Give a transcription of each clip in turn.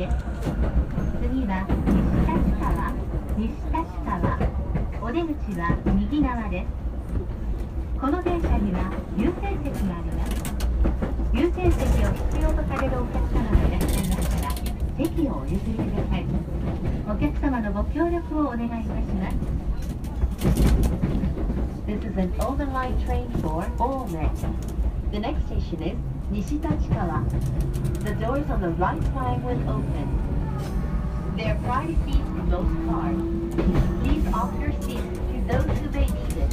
です。次は西立川。お出口は右側です。この電車には優先席があります。優先席を必要とされるお客様がいらっしゃいましたら、席をお譲りください。お客様のご協力をお願いいたします。This is an overnight train for all men. The next station is Nishitachikawa. The doors on the right side will open. There are priority seats in most cars. Please offer your seats to those who may need it.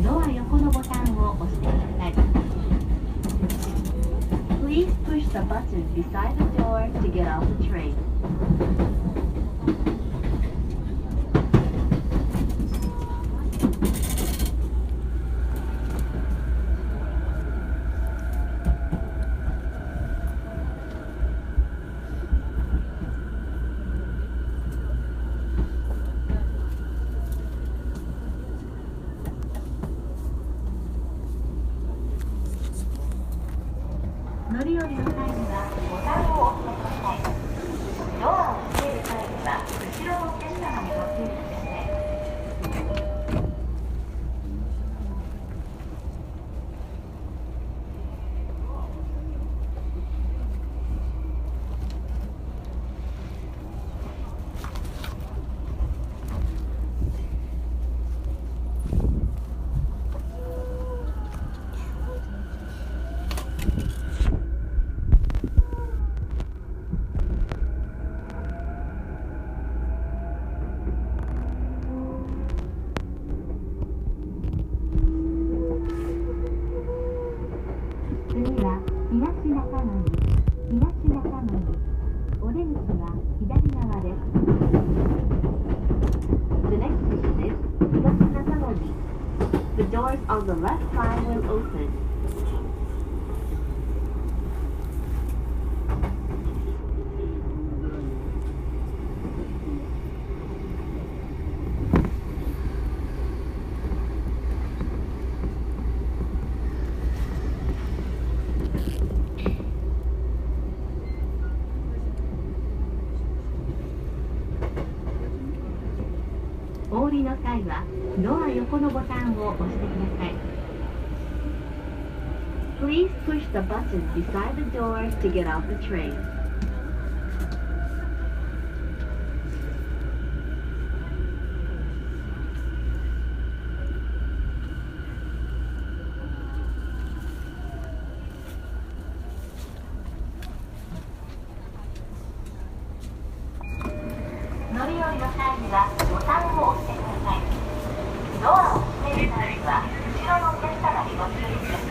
ドア横のボタンを押してください。Please push the button beside the door to get off the train. 乗り降りの際にはボタンを押してください。ドアを閉める際には後ろのお客様にご注意ください。次は東中野。お出口は左側です。The next station is 東中野。The doors on the left side will open. お降りの際はドア横のボタンを押してください。Please push the button beside the door to get off the train. 乗り降りの際にはボタンを押してください。ドアを閉める際は後ろのお客様にご注意ください。